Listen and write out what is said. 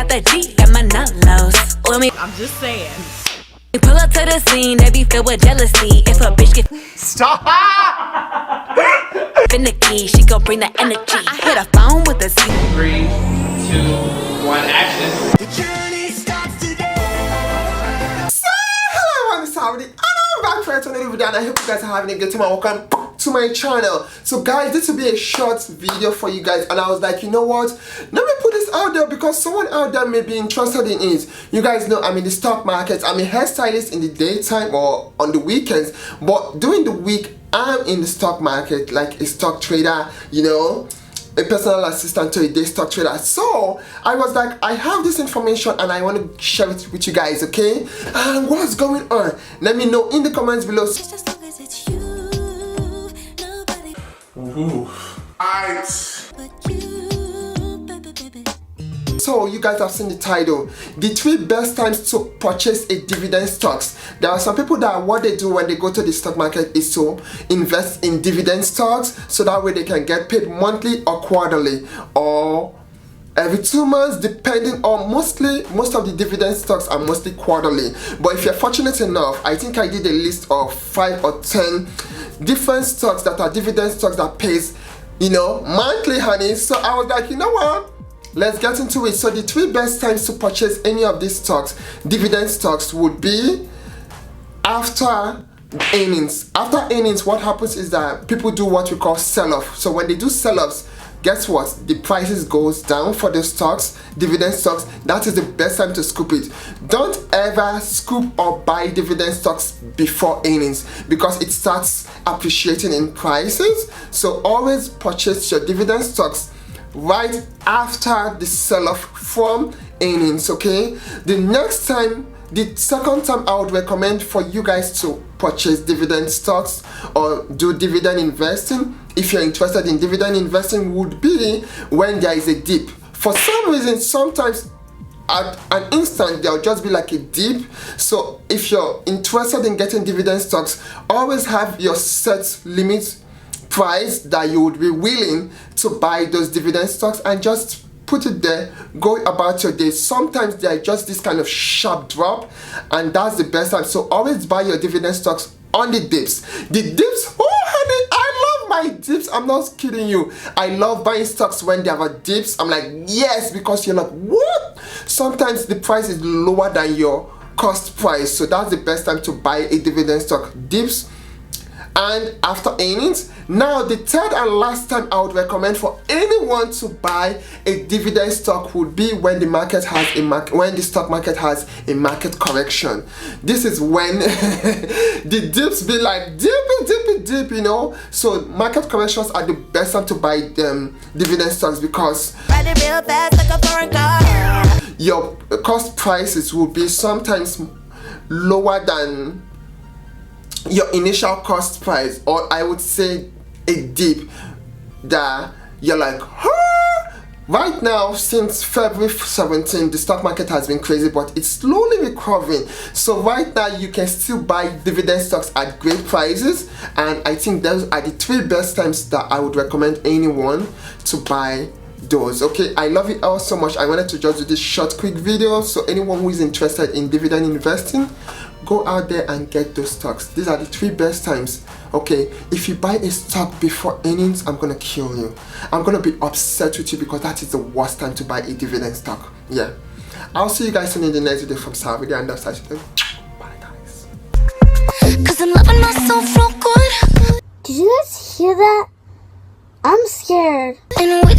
got that G, got my nullos. I'm just saying. We pull up to the scene, they be filled with jealousy. If a bitch get stop finicky, she gon' bring the energy. I hit a phone with a 3, 2, 1, action. The journey starts today. So, hello, I'm Saudi, and I'm back for another video, and I hope you guys are having a good time. Welcome to my channel. So guys, this will be a short video for you guys, and I was like, you know what, let me put this out there because someone out there may be interested in it. You guys know I'm in the stock market. I'm a hairstylist in the daytime or on the weekends, but during the week I'm in the stock market like a stock trader, you know, a personal assistant to a day stock trader. So I was like, I have this information and I want to share it with you guys, okay? And what's going on? Let me know in the comments below. Ooh. So you guys have seen the title, the 3 best times to purchase a dividend stocks. There are some people that what they do when they go to the stock market is to invest in dividend stocks, so that way they can get paid monthly or quarterly or every 2 months, depending on most of the dividend stocks are mostly quarterly. But if you're fortunate enough, I think I did a list of 5 or 10 different stocks that are dividend stocks that pays, you know, monthly, honey. So I was like, you know what, let's get into it. So the 3 best times to purchase any of these stocks, dividend stocks, would be after earnings. After earnings, what happens is that people do what we call sell-off. So when they do sell-offs, guess what? The prices goes down for the stocks, dividend stocks. That is the best time to scoop it. Don't ever scoop or buy dividend stocks before earnings because it starts appreciating in prices. So always purchase your dividend stocks right after the sell-off from earnings, okay? The second time I would recommend for you guys to purchase dividend stocks or do dividend investing, if you're interested in dividend investing, would be when there is a dip. For some reason, sometimes at an instant there'll just be like a dip. So if you're interested in getting dividend stocks, always have your set limit price that you would be willing to buy those dividend stocks and just put it there, go about your day. Sometimes they're just this kind of sharp drop, and that's the best time. So always buy your dividend stocks on the dips. The dips, oh honey, I love my dips. I'm not kidding you. I love buying stocks when they have a dips. I'm like, yes, because you're like, what? Sometimes the price is lower than your cost price. So that's the best time to buy a dividend stock, dips and after earnings. Now the third and last time I would recommend for anyone to buy a dividend stock would be when the market has when the stock market has a market correction. This is when the dips be like dip, you know. So market corrections are the best time to buy dividend stocks because real fast like a foreign car. Your cost prices will be sometimes lower than your initial cost price, or I would say a dip that you're like, huh? Right now, since February 17, the stock market has been crazy, but it's slowly recovering. So right now you can still buy dividend stocks at great prices, and I think those are the 3 best times that I would recommend anyone to buy those. Okay, I love you all so much. I wanted to just do this short quick video, so anyone who is interested in dividend investing, go out there and get those stocks. These are the 3 best times. Okay, if you buy a stock before earnings, I'm gonna kill you. I'm gonna be upset with you because that is the worst time to buy a dividend stock. Yeah, I'll see you guys soon in the next video from Saudi, and that's it. Bye guys. Cause I'm loving myself real good. Did you guys hear that? I'm scared. And we